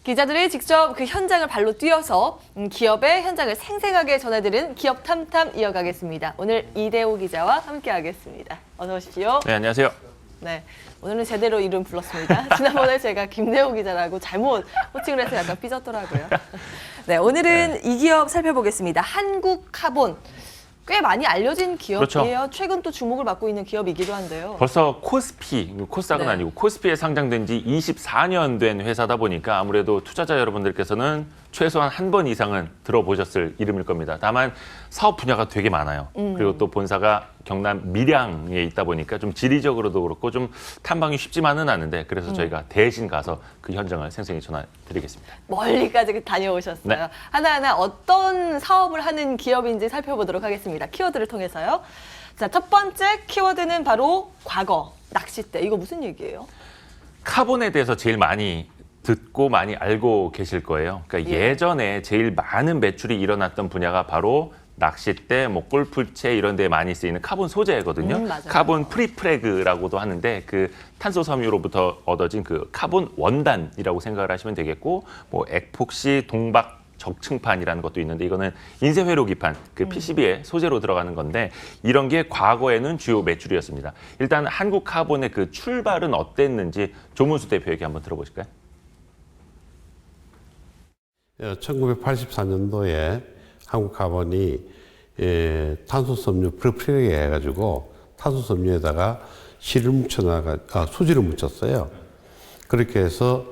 기자들이 직접 그 현장을 발로 뛰어서 기업의 현장을 생생하게 전해드리는 기업 탐탐 이어가겠습니다. 오늘 이대호 기자와 함께하겠습니다. 어서 오십시오. 네, 안녕하세요. 네, 오늘은 제대로 이름 불렀습니다. 지난번에 제가 김대호 기자라고 잘못 호칭을 해서 약간 삐졌더라고요. 네, 오늘은 이 기업 살펴보겠습니다. 한국카본. 꽤 많이 알려진 기업이에요. 그렇죠. 최근 또 주목을 받고 있는 기업이기도 한데요. 벌써 코스피, 코스닥은 네. 아니고 코스피에 상장된 지 24년 된 회사다 보니까 아무래도 투자자 여러분들께서는 최소한 한 번 이상은 들어보셨을 이름일 겁니다. 다만 사업 분야가 되게 많아요. 그리고 또 본사가 경남 밀양에 있다 보니까 좀 지리적으로도 그렇고 좀 탐방이 쉽지만은 않은데 그래서 저희가 대신 가서 그 현장을 생생히 전해드리겠습니다. 멀리까지 다녀오셨어요. 네. 하나하나 어떤 사업을 하는 기업인지 살펴보도록 하겠습니다. 키워드를 통해서요. 자, 첫 번째 키워드는 바로 과거, 낚싯대. 이거 무슨 얘기예요? 카본에 대해서 제일 많이 듣고 많이 알고 계실 거예요. 그러니까 예. 예전에 제일 많은 매출이 일어났던 분야가 바로 낚싯대, 뭐 골프채 이런 데에 많이 쓰이는 카본 소재거든요. 맞아요. 카본 프리프레그라고도 하는데 그 탄소 섬유로부터 얻어진 그 카본 원단이라고 생각을 하시면 되겠고, 뭐 액폭시 동박 적층판이라는 것도 있는데 이거는 인쇄 회로기판, 그 PCB의 소재로 들어가는 건데 이런 게 과거에는 주요 매출이었습니다. 일단 한국 카본의 그 출발은 어땠는지 조문수 대표에게 한번 들어보실까요? 1984년도에 한국카본이 탄소섬유 프리프레그 해가지고 탄소섬유에다가 수지를 묻혔어요. 그렇게 해서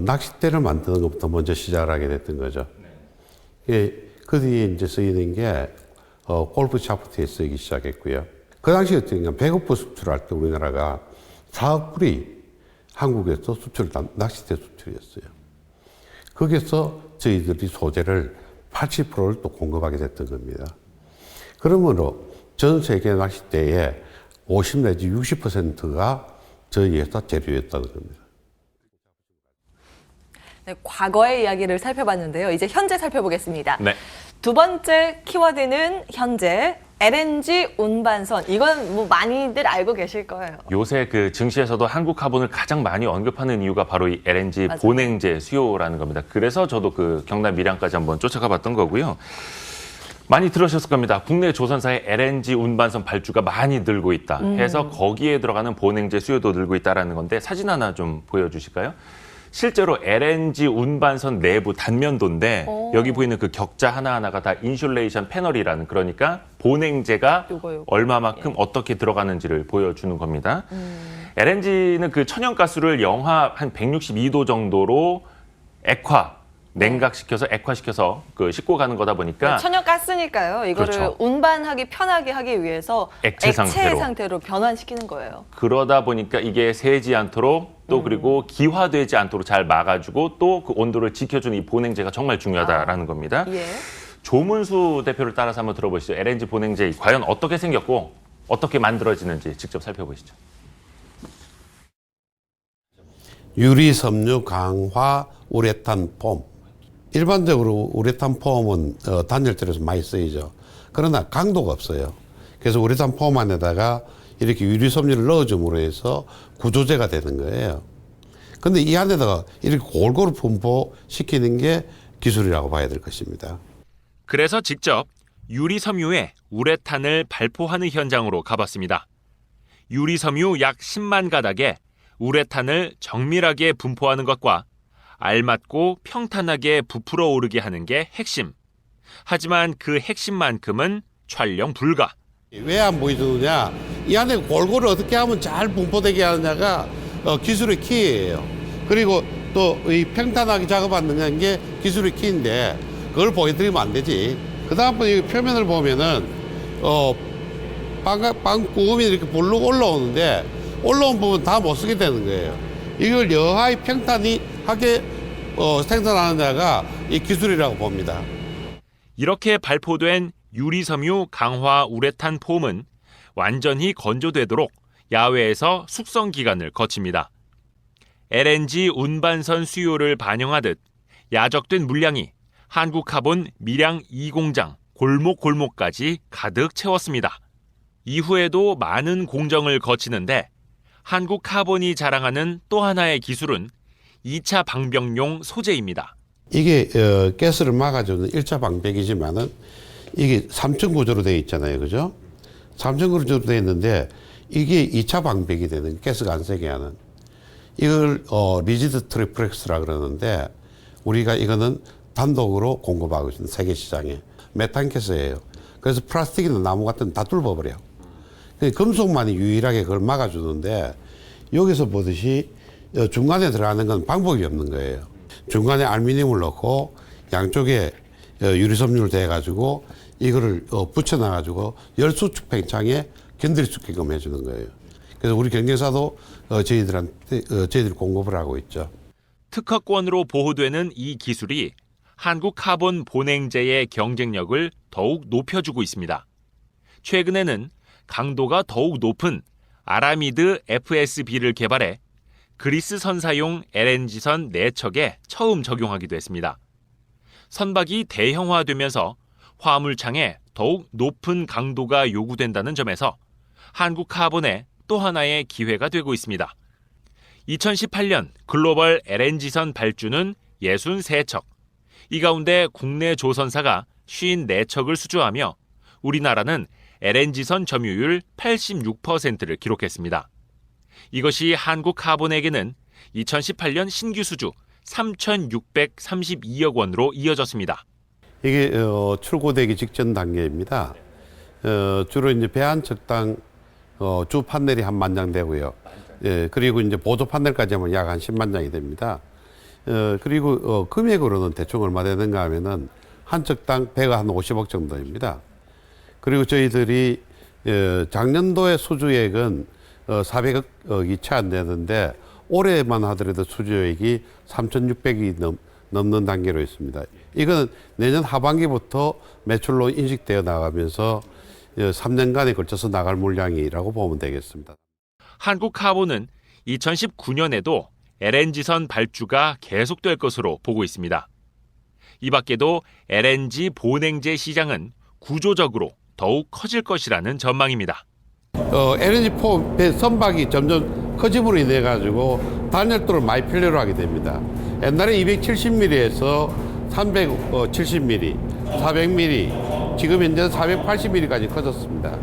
낚싯대를 만드는 것부터 먼저 시작을 하게 됐던 거죠. 그 뒤에 이제 쓰이는 게 골프 샤프트에 쓰이기 시작했고요. 그 당시 같은 경우는 배급부 수출할 때 우리나라가 4억 불이 한국에서 낚싯대 수출이었어요. 거기서 저희들이 소재를 80%를 또 공급하게 됐던 겁니다. 그러므로 전 세계 낚싯대의 50 내지 60%가 저희 회사 재료였다는 겁니다. 네, 과거의 이야기를 살펴봤는데요. 이제 현재 살펴보겠습니다. 네. 두 번째 키워드는 현재 LNG 운반선. 이건 뭐 많이들 알고 계실 거예요. 요새 그 증시에서도 한국 카본을 가장 많이 언급하는 이유가 바로 이 LNG 맞아요. 본행제 수요라는 겁니다. 그래서 저도 그 경남 밀양까지 한번 쫓아가 봤던 거고요. 많이 들으셨을 겁니다. 국내 조선사의 LNG 운반선 발주가 많이 늘고 있다 해서 거기에 들어가는 본행제 수요도 늘고 있다는 건데 사진 하나 좀 보여주실까요? 실제로 LNG 운반선 내부 단면도인데 여기 보이는 그 격자 하나하나가 다 인슐레이션 패널이라는, 그러니까 본행제가 요거. 얼마만큼 어떻게 들어가는지를 보여주는 겁니다. LNG는 그 천연가스를 영하 한 162도 정도로 냉각시켜서 액화시켜서 그 싣고 가는 거다 보니까 천연가스니까요. 이거를 그렇죠. 운반하기 편하게 하기 위해서 액체 상태로 변환시키는 거예요. 그러다 보니까 이게 새지 않도록 또 그리고 기화되지 않도록 잘 막아주고 또 그 온도를 지켜주는 이 본행제가 정말 중요하다라는 겁니다. 예. 조문수 대표를 따라서 한번 들어보시죠. LNG 본행제 과연 어떻게 생겼고 어떻게 만들어지는지 직접 살펴보시죠. 유리섬유 강화 우레탄 폼. 일반적으로 우레탄 폼은 단열재로서 많이 쓰이죠. 그러나 강도가 없어요. 그래서 우레탄 폼 안에다가 이렇게 유리섬유를 넣어줌으로 해서 구조제가 되는 거예요. 근데 이 안에다가 이렇게 골고루 분포시키는 게 기술이라고 봐야 될 것입니다. 그래서 직접 유리섬유에 우레탄을 발포하는 현장으로 가봤습니다. 유리섬유 약 10만 가닥에 우레탄을 정밀하게 분포하는 것과 알맞고 평탄하게 부풀어 오르게 하는 게 핵심. 하지만 그 핵심만큼은 촬영 불가. 왜 안 보여주느냐? 이 안에 골고루 어떻게 하면 잘 분포되게 하느냐가 기술의 키예요. 그리고 또 이 평탄하게 작업하는 게 기술의 키인데 그걸 보여드리면 안 되지. 그 다음번에 표면을 보면은 빵구름이 이렇게 볼록 올라오는데 올라온 부분 다 못 쓰게 되는 거예요. 이걸 여하이 평탄하게 생산하는 자가 이 기술이라고 봅니다. 이렇게 발포된 유리섬유 강화 우레탄 폼은 완전히 건조되도록 야외에서 숙성 기간을 거칩니다. LNG 운반선 수요를 반영하듯 야적된 물량이 한국카본 밀양 2공장 골목골목까지 가득 채웠습니다. 이후에도 많은 공정을 거치는데 한국카본이 자랑하는 또 하나의 기술은 2차 방병용 소재입니다. 이게 가스를 막아주는 1차 방벽이지만은 이게 3층 구조로 되어 있잖아요. 그죠? 3층 구조로 되어 있는데 이게 2차 방벽이 되는 가스가 안 새게 하는 이걸 리지드 트리플렉스라 그러는데 우리가 이거는 단독으로 공급하고 있는 세계 시장에 메탄 가스예요. 그래서 플라스틱이나 나무 같은 다 뚫어버려요. 금속만이 유일하게 그걸 막아주는데 여기서 보듯이 중간에 들어가는 건 방법이 없는 거예요. 중간에 알루미늄을 넣고 양쪽에 유리섬유를 대가지고 이거를 붙여놔가지고 열수축 팽창에 견딜 수 있게끔 해주는 거예요. 그래서 우리 경쟁사도 저희들이 공급을 하고 있죠. 특허권으로 보호되는 이 기술이 한국 카본 본행제의 경쟁력을 더욱 높여주고 있습니다. 최근에는 강도가 더욱 높은 아라미드 FSB를 개발해 그리스 선사용 LNG선 4척에 처음 적용하기도 했습니다. 선박이 대형화되면서 화물창에 더욱 높은 강도가 요구된다는 점에서 한국 카본의 또 하나의 기회가 되고 있습니다. 2018년 글로벌 LNG선 발주는 63척. 이 가운데 국내 조선사가 54척을 수주하며 우리나라는 LNG선 점유율 86%를 기록했습니다. 이것이 한국 카본에게는 2018년 신규 수주 3,632억 원으로 이어졌습니다. 이게 출고되기 직전 단계입니다. 주로 이제 배 한 척당 주 판넬이 한 10,000장 되고요. 그리고 이제 보조 판넬까지 하면 약 한 10만 장이 됩니다. 그리고 금액으로는 대충 얼마 되는가 하면은 한 척당 배가 한 50억 정도입니다. 그리고 저희들이 작년도의 수주액은 400억이 채 안 되는데 올해만 하더라도 수주액이 3,600억이 넘는 단계로 있습니다. 이거는 내년 하반기부터 매출로 인식되어 나가면서 3년간에 걸쳐서 나갈 물량이라고 보면 되겠습니다. 한국 카본은 2019년에도 LNG선 발주가 계속될 것으로 보고 있습니다. 이 밖에도 LNG 본행제 시장은 구조적으로 더욱 커질 것이라는 전망입니다. LNG 배 선박이 점점 커짐으로 인해 가지고 단열도를 많이 필요로 하게 됩니다. 옛날에 270mm에서 370mm, 400mm, 지금 현재 480mm까지 커졌습니다.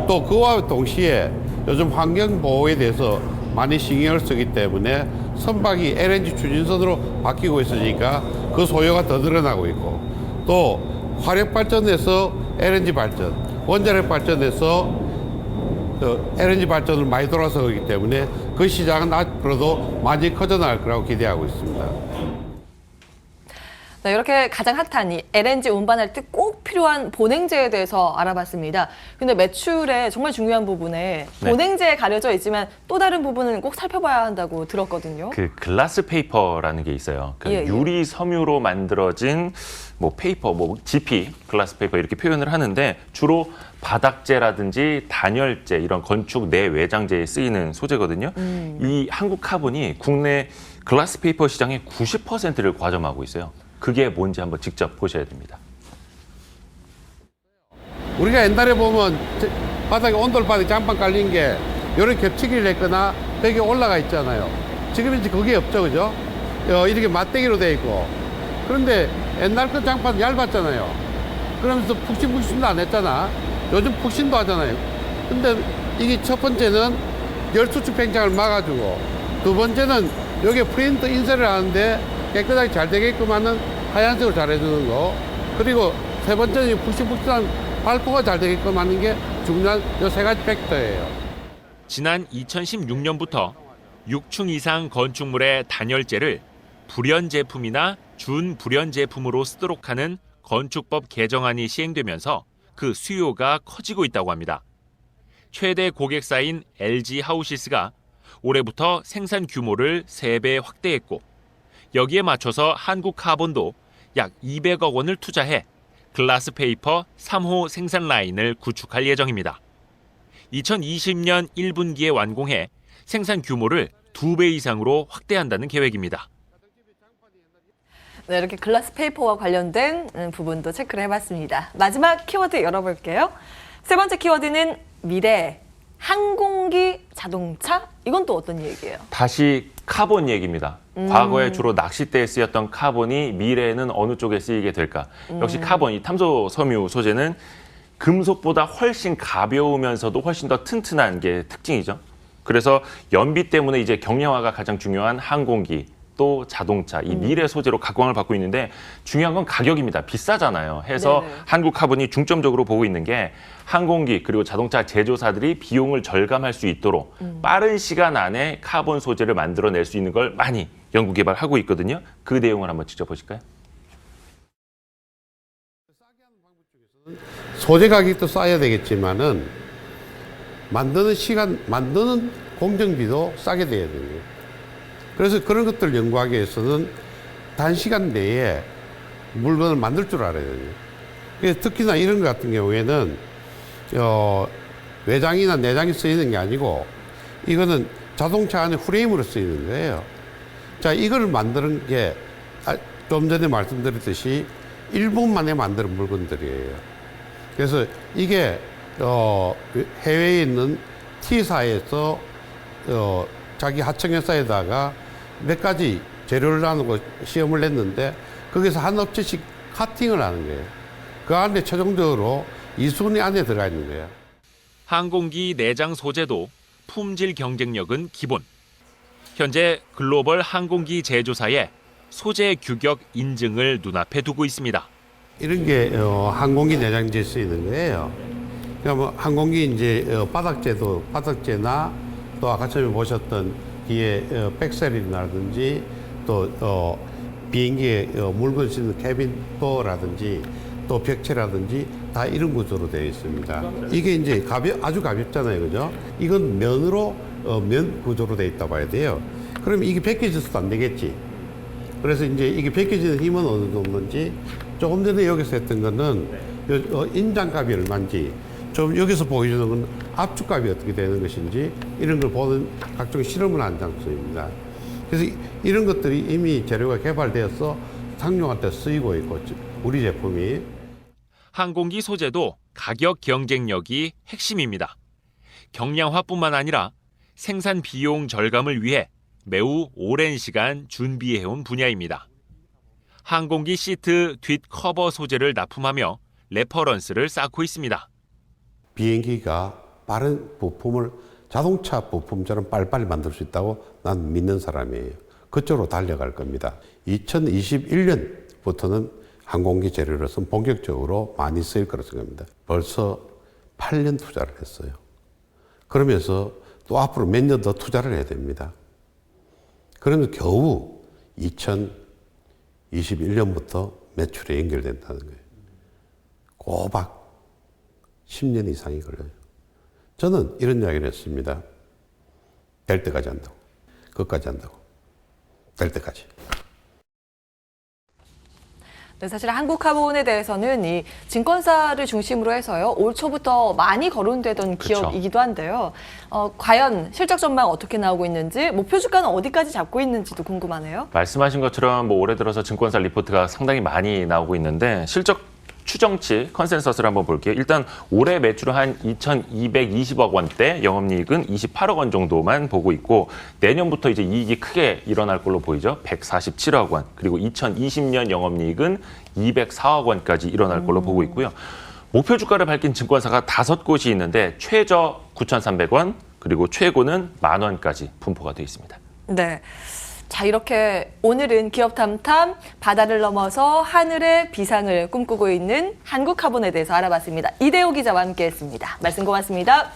또 그와 동시에 요즘 환경 보호에 대해서 많이 신경을 쓰기 때문에 선박이 LNG 추진선으로 바뀌고 있으니까 그 소요가 더 늘어나고 있고 또 화력 발전에서 LNG 발전, 원자력 발전에서 LNG 발전을 많이 돌아서 그렇기 때문에 그 시장은 앞으로도 많이 커져나갈 거라고 기대하고 있습니다. 네, 이렇게 가장 핫한 이 LNG 운반할 때 꼭 필요한 본행제에 대해서 알아봤습니다. 근데 매출의 정말 중요한 부분에 본행제에 가려져 있지만 또 다른 부분은 꼭 살펴봐야 한다고 들었거든요. 그 글라스 페이퍼라는 게 있어요. 그 예, 예. 유리 섬유로 만들어진 뭐 페이퍼, 뭐 GP, 글라스 페이퍼 이렇게 표현을 하는데 주로 바닥재라든지 단열재 이런 건축 내외장재에 쓰이는 소재거든요. 이 한국 카본이 국내 글라스 페이퍼 시장의 90%를 과점하고 있어요. 그게 뭔지 한번 직접 보셔야 됩니다. 우리가 옛날에 보면 바닥에 온돌바닥에 장판 깔린 게 이렇게 겹치기를 했거나 벽에 올라가 있잖아요. 지금 이제 그게 없죠, 그죠? 이렇게 맞대기로 돼 있고. 그런데 옛날 그 장판은 얇았잖아요. 그러면서 푹신푹신도 안 했잖아. 요즘 푹신도 하잖아요. 근데 이게 첫 번째는 열수축 팽창을 막아주고 두 번째는 여기에 프린트 인쇄를 하는데 깨끗하게 잘 되게끔 하는 하얀색으로 잘 해주는 거. 그리고 세 번째는 푹신푹신한 발포가 잘 되게끔 하는 게 중요한 이 세 가지 팩터예요. 지난 2016년부터 6층 이상 건축물의 단열재를 불연 제품이나 준불연 제품으로 쓰도록 하는 건축법 개정안이 시행되면서 그 수요가 커지고 있다고 합니다. 최대 고객사인 LG 하우시스가 올해부터 생산 규모를 3배 확대했고 여기에 맞춰서 한국 카본도 약 200억 원을 투자해 글라스 페이퍼 3호 생산 라인을 구축할 예정입니다. 2020년 1분기에 완공해 생산 규모를 2배 이상으로 확대한다는 계획입니다. 네, 이렇게 글라스 페이퍼와 관련된 부분도 체크를 해봤습니다. 마지막 키워드 열어볼게요. 세 번째 키워드는 미래, 항공기, 자동차? 이건 또 어떤 얘기예요? 다시 카본 얘기입니다. 과거에 주로 낚싯대에 쓰였던 카본이 미래에는 어느 쪽에 쓰이게 될까? 역시 카본, 이 탄소 섬유 소재는 금속보다 훨씬 가벼우면서도 훨씬 더 튼튼한 게 특징이죠. 그래서 연비 때문에 이제 경량화가 가장 중요한 항공기, 또 자동차, 이 미래 소재로 각광을 받고 있는데 중요한 건 가격입니다. 비싸잖아요. 해서 네네. 한국 카본이 중점적으로 보고 있는 게 항공기 그리고 자동차 제조사들이 비용을 절감할 수 있도록 빠른 시간 안에 카본 소재를 만들어낼 수 있는 걸 많이 연구 개발하고 있거든요. 그 내용을 한번 직접 보실까요? 소재 가격도 싸야 되겠지만은 만드는 공정비도 싸게 돼야 돼요. 그래서 그런 것들 연구하기 위해서는 단시간 내에 물건을 만들 줄 알아야 돼요. 그래서 특히나 이런 것 같은 경우에는 외장이나 내장이 쓰이는 게 아니고 이거는 자동차 안에 프레임으로 쓰이는 거예요. 자, 이걸 만드는 게 좀 전에 말씀드렸듯이 1분 만에 만드는 물건들이에요. 그래서 이게 해외에 있는 T사에서 자기 하청회사에다가 몇 가지 재료를 나누고 시험을 냈는데 거기서 한 업체씩 카팅을 하는 거예요. 그 안에 최종적으로 이순이 안에 들어가 있는 거예요. 항공기 내장 소재도 품질 경쟁력은 기본. 현재 글로벌 항공기 제조사의 소재 규격 인증을 눈앞에 두고 있습니다. 이런 게 항공기 내장재에 쓰이는 거예요. 그러니까 항공기 이제 바닥재나 또 아까 처음에 보셨던 뒤에 백셀이라든지 또 비행기에 물건 싣는 캐빈 도어라든지 또 벽체라든지 다 이런 구조로 되어 있습니다. 이게 이제 아주 가볍잖아요, 그죠? 이건 면 구조로 되어 있다 봐야 돼요. 그럼 이게 벗겨져서도 안 되겠지. 그래서 이제 이게 벗겨지는 힘은 어느 정도인지 조금 전에 여기서 했던 거는 인장값이 얼마인지 좀 여기서 보여주는 건 압축값이 어떻게 되는 것인지 이런 걸 보는 각종 실험을 한 장소입니다. 그래서 이런 것들이 이미 재료가 개발되어서 상용할 때 쓰이고 있고 우리 제품이 항공기 소재도 가격 경쟁력이 핵심입니다. 경량화뿐만 아니라 생산 비용 절감을 위해 매우 오랜 시간 준비해온 분야입니다. 항공기 시트 뒷 커버 소재를 납품하며 레퍼런스를 쌓고 있습니다. 비행기가 빠른 부품을 자동차 부품처럼 빨리빨리 만들 수 있다고 난 믿는 사람이에요. 그쪽으로 달려갈 겁니다. 2021년부터는 항공기 재료로서는 본격적으로 많이 쓰일 거라 생각합니다. 벌써 8년 투자를 했어요. 그러면서 또 앞으로 몇 년 더 투자를 해야 됩니다. 그러면 겨우 2021년부터 매출에 연결된다는 거예요. 꼬박 10년 이상이 걸려요. 저는 이런 이야기를 했습니다. 될 때까지 한다고. 끝까지 한다고. 될 때까지. 네, 사실 한국카본에 대해서는 이 증권사를 중심으로 해서요, 올 초부터 많이 거론되던 그쵸. 기업이기도 한데요. 과연 실적 전망 어떻게 나오고 있는지, 목표 주가는 어디까지 잡고 있는지도 궁금하네요. 말씀하신 것처럼 뭐 올해 들어서 증권사 리포트가 상당히 많이 나오고 있는데 실적 추정치 컨센서스를 한번 볼게요. 일단 올해 매출은 한 2,220억 원대, 영업이익은 28억 원 정도만 보고 있고 내년부터 이제 이익이 크게 일어날 걸로 보이죠. 147억 원. 그리고 2020년 영업이익은 204억 원까지 일어날 걸로 보고 있고요. 목표 주가를 밝힌 증권사가 5곳이 있는데 최저 9,300원, 그리고 최고는 10,000원까지 분포가 되어 있습니다. 네. 자, 이렇게 오늘은 기업 탐탐 바다를 넘어서 하늘의 비상을 꿈꾸고 있는 한국카본에 대해서 알아봤습니다. 이대호 기자와 함께했습니다. 말씀 고맙습니다.